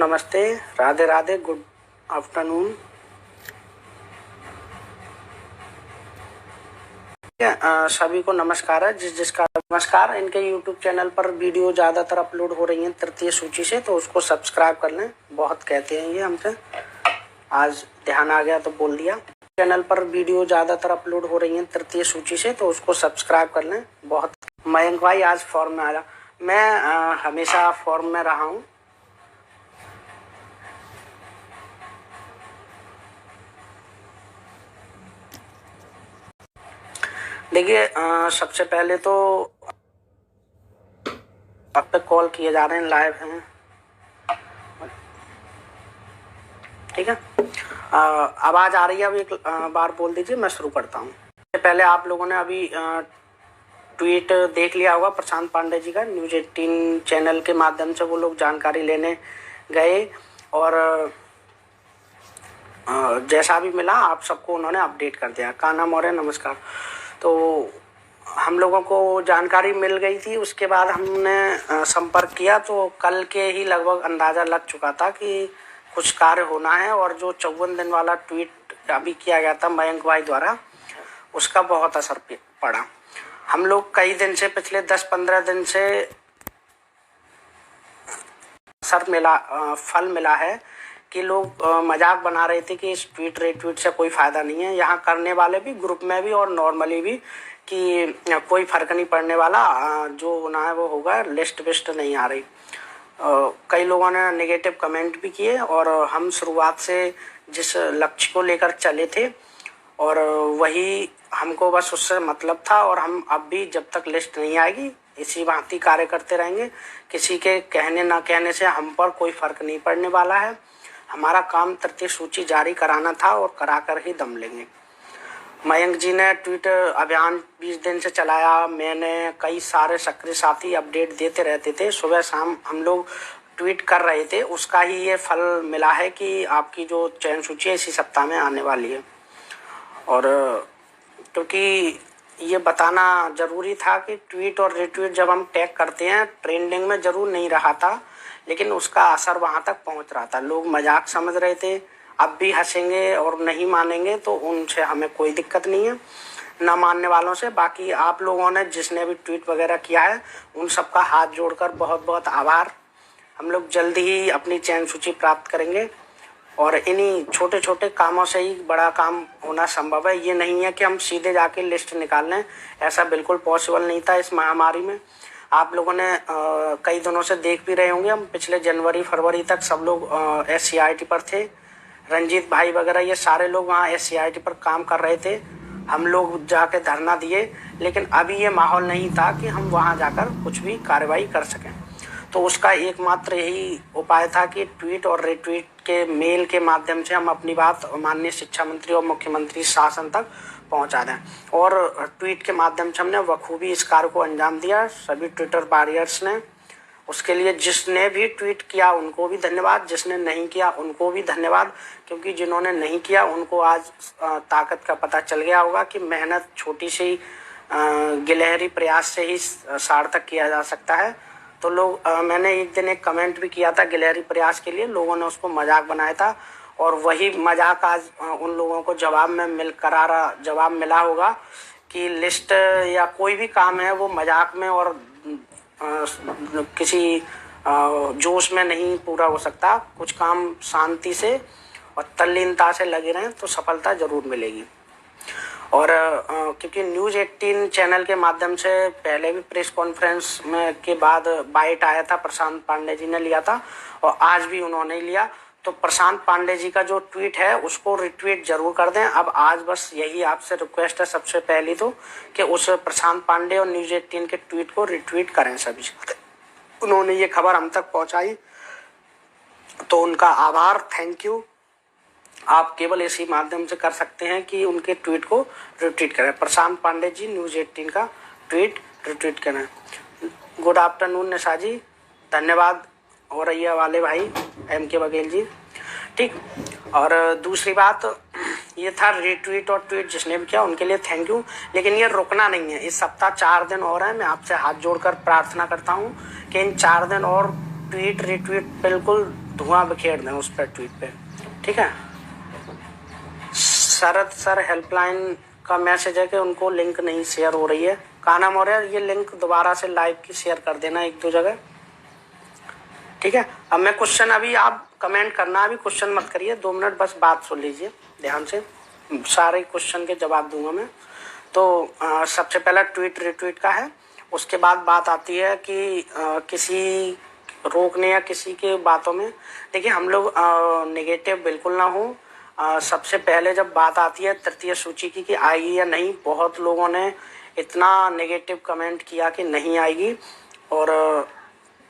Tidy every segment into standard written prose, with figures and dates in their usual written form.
नमस्ते, Radhe Radhe, good afternoon. सभी को नमस्कार है। जिसका नमस्कार। इनके यूट्यूब चैनल पर वीडियो ज़्यादातर अपलोड हो रही हैं तृतीय सूची से, तो उसको सब्सक्राइब कर लें। बहुत कहते हैं ये हमसे, आज ध्यान आ गया तो बोल दिया। चैनल पर वीडियो ज़्यादातर अपलोड हो रही हैं तृतीय सूची से, तो उसको सब्सक्राइब कर लें। बहुत। मयंक भाई आज फॉर्म में आया। मैं हमेशा फॉर्म में रहा हूँ। देखिए, सबसे पहले तो आप पे कॉल किए जा रहे हैं, लाइव हैं, ठीक है। आवाज आ रही है? अब एक बार बोल दीजिए, मैं शुरू करता हूँ। पहले आप लोगों ने अभी ट्वीट देख लिया होगा प्रशांत पांडे जी का। न्यूज़ 18 चैनल के माध्यम से वो लोग जानकारी लेने गए और जैसा भी मिला आप सबको उन्होंने अपडेट कर दिया। कान्हा मौर्य नमस्कार। तो हम लोगों को जानकारी मिल गई थी, उसके बाद हमने संपर्क किया तो कल के ही लगभग अंदाज़ा लग चुका था कि कुछ कार्य होना है। और जो 54 दिन वाला ट्वीट अभी किया गया था मयंक भाई द्वारा, उसका बहुत असर पड़ा। हम लोग कई दिन से, पिछले 10-15 दिन से फल मिला है कि लोग मजाक बना रहे थे कि इस ट्वीट रेट्वीट से कोई फ़ायदा नहीं है। यहाँ करने वाले भी, ग्रुप में भी और नॉर्मली भी, कि कोई फ़र्क नहीं पड़ने वाला, जो होना है वो होगा, लिस्ट विस्ट नहीं आ रही। कई लोगों ने नेगेटिव कमेंट भी किए और हम शुरुआत से जिस लक्ष्य को लेकर चले थे और वही हमको बस उससे मतलब था। और हम अब भी जब तक लिस्ट नहीं आएगी इसी भांति कार्य करते रहेंगे। किसी के कहने ना कहने से हम पर कोई फ़र्क नहीं पड़ने वाला है। हमारा काम तृतीय सूची जारी कराना था और कराकर ही दम लेंगे। मयंक जी ने ट्वीट अभियान 20 दिन से चलाया। मैंने कई सारे सक्रिय साथी अपडेट देते रहते थे, सुबह शाम हम लोग ट्वीट कर रहे थे। उसका ही ये फल मिला है कि आपकी जो चयन सूची है इसी सप्ताह में आने वाली है। और क्योंकि ये बताना ज़रूरी था कि ट्वीट और रिट्वीट जब हम टैग करते हैं, ट्रेंडिंग में ज़रूर नहीं रहा था, लेकिन उसका असर वहाँ तक पहुँच रहा था। लोग मजाक समझ रहे थे। अब भी हंसेंगे और नहीं मानेंगे तो उनसे हमें कोई दिक्कत नहीं है, ना मानने वालों से। बाकी आप लोगों ने जिसने भी ट्वीट वगैरह किया है उन सबका हाथ जोड़कर बहुत बहुत आभार। हम लोग जल्दी ही अपनी चयन सूची प्राप्त करेंगे और इन्हीं छोटे छोटे कामों से ही बड़ा काम होना संभव है। ये नहीं है कि हम सीधे जाके लिस्ट निकाल लें, ऐसा बिल्कुल पॉसिबल नहीं था इस महामारी में। आप लोगों ने कई दिनों से देख भी रहे होंगे, हम पिछले जनवरी फरवरी तक सब लोग SCIT पर थे। रंजीत भाई वगैरह ये सारे लोग वहाँ SCIT पर काम कर रहे थे। हम लोग जाके धरना दिए, लेकिन अभी ये माहौल नहीं था कि हम वहाँ जाकर कुछ भी कार्रवाई कर सकें। तो उसका एकमात्र यही उपाय था कि ट्वीट और रिट्वीट के मेल के माध्यम से हम अपनी बात माननीय शिक्षा मंत्री और मुख्यमंत्री शासन तक पहुंचा दें। और ट्वीट के माध्यम से हमने बखूबी इस कार्य को अंजाम दिया, सभी ट्विटर वॉरियर्स ने। उसके लिए जिसने भी ट्वीट किया उनको भी धन्यवाद, जिसने नहीं किया उनको भी धन्यवाद। क्योंकि जिन्होंने नहीं किया उनको आज ताकत का पता चल गया होगा कि मेहनत छोटी सी गिलहरी प्रयास से ही सार्थक किया जा सकता है। तो लोग मैंने एक दिन एक कमेंट भी किया था गिलहरी प्रयास के लिए, लोगों ने उसको मजाक बनाया था और वही मजाक आज उन लोगों को जवाब में करारा जवाब मिला होगा कि लिस्ट या कोई भी काम है वो मजाक में और किसी जोश में नहीं पूरा हो सकता। कुछ काम शांति से और तल्लीनता से लगे रहें तो सफलता जरूर मिलेगी। और क्योंकि न्यूज़ 18 चैनल के माध्यम से पहले भी प्रेस कॉन्फ्रेंस में के बाद बाइट आया था, प्रशांत पांडे जी ने लिया था और आज भी उन्होंने लिया। तो प्रशांत पांडे जी का जो ट्वीट है उसको रिट्वीट जरूर कर दें। अब आज बस यही आपसे रिक्वेस्ट है सबसे पहली तो, कि उस प्रशांत पांडे और न्यूज़ 18 के ट्वीट को रिट्वीट करें सभी। उन्होंने ये खबर हम तक पहुंचाई तो उनका आभार, थैंक यू। आप केवल इसी माध्यम से कर सकते हैं कि उनके ट्वीट को रिट्वीट करें। प्रशांत पांडे जी न्यूज़ 18 का ट्वीट रिट्वीट करें। गुड आफ्टरनून निशा जी, धन्यवाद। और रैया वाले भाई MK बघेल जी, ठीक। और दूसरी बात ये था, रिट्वीट और ट्वीट जिसने भी किया उनके लिए थैंक यू। लेकिन ये रुकना नहीं है, इस सप्ताह 4 दिन और है। मैं आपसे हाथ जोड़कर प्रार्थना करता हूँ कि इन 4 दिन और ट्वीट रिट्वीट बिल्कुल धुआं बिखेर दें उस पर ट्वीट पे। ठीक है, शरद सर हेल्पलाइन का मैसेज है कि उनको लिंक नहीं शेयर हो रही है। कान्हा मौर्य ये लिंक दोबारा से लाइव की शेयर कर देना 1-2 जगह। ठीक है, अब मैं क्वेश्चन, अभी आप कमेंट करना, अभी क्वेश्चन मत करिए, 2 मिनट बस बात सुन लीजिए ध्यान से, सारे क्वेश्चन के जवाब दूंगा मैं। तो सबसे पहला ट्वीट रिट्वीट का है, उसके बाद बात आती है कि किसी रोकने या किसी के बातों में, देखिए हम लोग नेगेटिव बिल्कुल ना हो। सबसे पहले जब बात आती है तृतीय सूची की कि आएगी या नहीं, बहुत लोगों ने इतना नेगेटिव कमेंट किया कि नहीं आएगी, और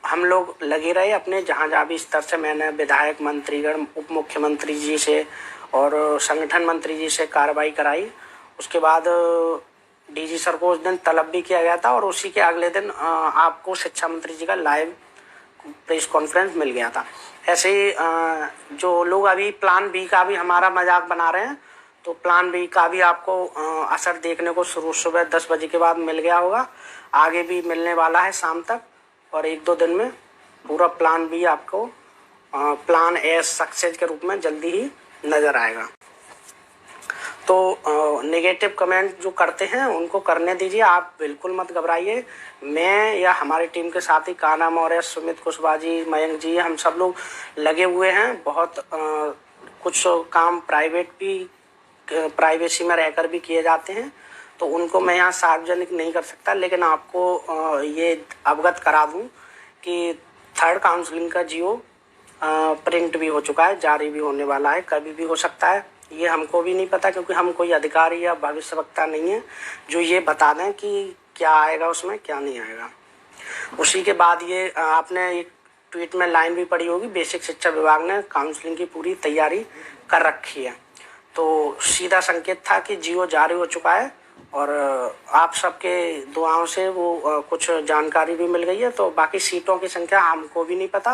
हम लोग लगे रहे अपने जहाँ भी स्तर से, मैंने विधायक, मंत्रीगण, उप मुख्यमंत्री जी से और संगठन मंत्री जी से कार्रवाई कराई। उसके बाद डीजी सर को उस दिन तलब भी किया गया था, और उसी के अगले दिन आपको शिक्षा मंत्री जी का लाइव प्रेस कॉन्फ्रेंस मिल गया था। ऐसे ही जो लोग अभी प्लान बी का भी हमारा मजाक बना रहे हैं, तो प्लान बी का भी आपको असर देखने को सुबह 10 बजे के बाद मिल गया होगा, आगे भी मिलने वाला है शाम तक, और 1-2 दिन में पूरा प्लान बी आपको प्लान ए सक्सेस के रूप में जल्दी ही नजर आएगा। तो नेगेटिव कमेंट जो करते हैं उनको करने दीजिए, आप बिल्कुल मत घबराइए। मैं या हमारी टीम के साथी कान्हा मौर्य, सुमित कुशवाहा जी, मयंक जी, हम सब लोग लगे हुए हैं। बहुत कुछ काम प्राइवेट भी, प्राइवेसी में रहकर भी किए जाते हैं, तो उनको मैं यहाँ सार्वजनिक नहीं कर सकता, लेकिन आपको ये अवगत करा दूँ कि 3rd काउंसलिंग का जियो प्रिंट भी हो चुका है, जारी भी होने वाला है, कभी भी हो सकता है। ये हमको भी नहीं पता, क्योंकि हम कोई अधिकारी या भविष्यवक्ता नहीं है जो ये बता दें कि क्या आएगा उसमें, क्या नहीं आएगा। उसी के बाद ये आपने एक ट्वीट में लाइन भी पढ़ी होगी, बेसिक शिक्षा विभाग ने काउंसलिंग की पूरी तैयारी कर रखी है। तो सीधा संकेत था कि जियो जारी हो चुका है, और आप सबके दुआओं से वो कुछ जानकारी भी मिल गई है। तो बाकी सीटों की संख्या हमको भी नहीं पता,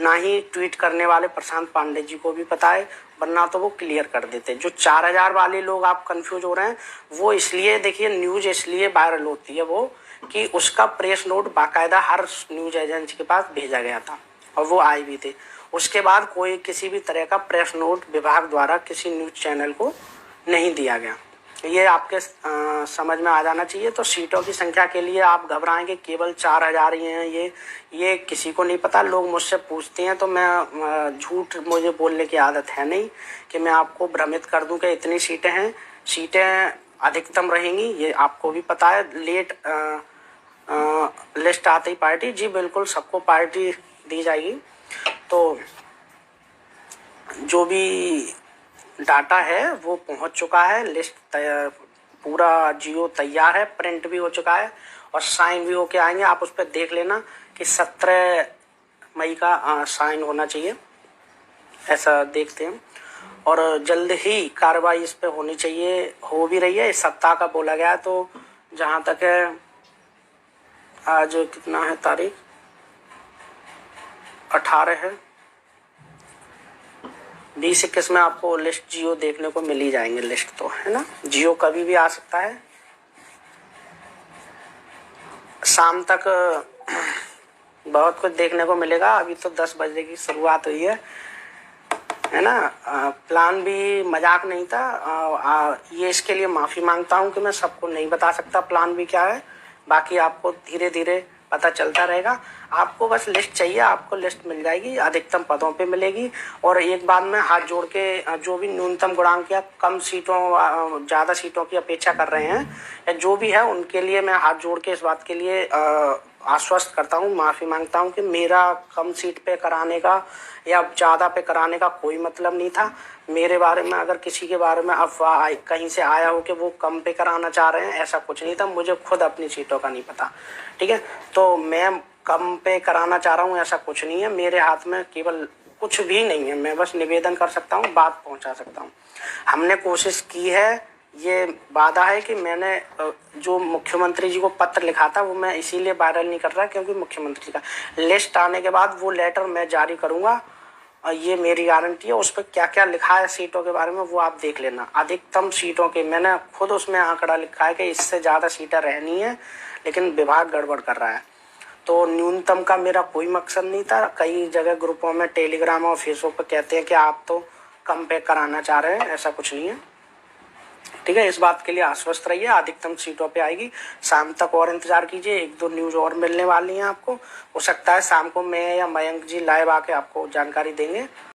ना ही ट्वीट करने वाले प्रशांत पांडे जी को भी पता है, वरना तो वो क्लियर कर देते। जो 4000 वाले लोग आप कंफ्यूज हो रहे हैं, वो इसलिए, देखिए न्यूज इसलिए वायरल होती है वो कि उसका प्रेस नोट बाकायदा हर न्यूज एजेंसी के पास भेजा गया था, और वो आए भी थे। उसके बाद कोई किसी भी तरह का प्रेस नोट विभाग द्वारा किसी न्यूज चैनल को नहीं दिया गया। ये आपके समझ में आ जाना चाहिए। तो सीटों की संख्या के लिए आप घबराएंगे, केवल 4000 ही हैं, ये किसी को नहीं पता। लोग मुझसे पूछते हैं, तो मैं झूठ, मुझे बोलने की आदत है नहीं कि मैं आपको भ्रमित कर दूं कि इतनी सीटें हैं। सीटें अधिकतम रहेंगी, ये आपको भी पता है। लेट लिस्ट आती पार्टी, जी बिल्कुल सबको पार्टी दी जाएगी। तो जो भी डाटा है वो पहुंच चुका है, लिस्ट पूरा जियो तैयार है, प्रिंट भी हो चुका है, और साइन भी होके आएंगे। आप उस पर देख लेना कि 17 मई का साइन होना चाहिए, ऐसा देखते हैं। और जल्द ही कार्रवाई इस पे होनी चाहिए, हो भी रही है। इस सप्ताह का बोला गया है, तो जहां तक है, आज कितना है तारीख, 18 है, 20-21 में आपको लिस्ट जियो देखने को मिल ही जाएंगे। लिस्ट तो है ना, जियो कभी भी आ सकता है। शाम तक बहुत कुछ देखने को मिलेगा। अभी तो 10 बजे की शुरुआत हुई है ना। प्लान भी मजाक नहीं था। ये इसके लिए माफ़ी मांगता हूँ कि मैं सबको नहीं बता सकता प्लान भी क्या है। बाकी आपको धीरे धीरे पता चलता रहेगा। आपको बस लिस्ट चाहिए, आपको लिस्ट मिल जाएगी, अधिकतम पदों पे मिलेगी। और एक बात में हाथ जोड़ के, जो भी न्यूनतम गुणांक या कम सीटों, ज़्यादा सीटों की अपेक्षा कर रहे हैं या जो भी है, उनके लिए मैं हाथ जोड़ के इस बात के लिए आश्वस्त करता हूँ, माफ़ी मांगता हूँ कि मेरा कम सीट पे कराने का या ज़्यादा पे कराने का कोई मतलब नहीं था। मेरे बारे में अगर किसी के बारे में अफवाह कहीं से आया हो कि वो कम पे कराना चाह रहे हैं, ऐसा कुछ नहीं था। मुझे खुद अपनी सीटों का नहीं पता, ठीक है। तो मैं कम पे कराना चाह रहा हूँ, ऐसा कुछ नहीं है। मेरे हाथ में केवल कुछ भी नहीं है, मैं बस निवेदन कर सकता हूँ, बात पहुँचा सकता हूँ। हमने कोशिश की है, ये वादा है कि मैंने जो मुख्यमंत्री जी को पत्र लिखा था वो मैं इसीलिए वायरल नहीं कर रहा क्योंकि मुख्यमंत्री का लिस्ट आने के बाद वो लेटर मैं जारी करूँगा, ये मेरी गारंटी है। उस पर क्या क्या लिखा है सीटों के बारे में वो आप देख लेना। अधिकतम सीटों के मैंने खुद उसमें आंकड़ा लिखा है कि इससे ज़्यादा सीटें रहनी है, लेकिन विभाग गड़बड़ कर रहा है। तो न्यूनतम का मेरा कोई मकसद नहीं था। कई जगह ग्रुपों में, टेलीग्राम और फेसबुक पर कहते हैं कि आप तो कम पे कराना चाह रहे हैं, ऐसा कुछ नहीं है। ठीक है, इस बात के लिए आश्वस्त रहिए, अधिकतम सीटों पे आएगी। शाम तक और इंतजार कीजिए, 1-2 न्यूज और मिलने वाली हैं आपको। हो सकता है शाम को मैं या मयंक जी लाइव आके आपको जानकारी देंगे।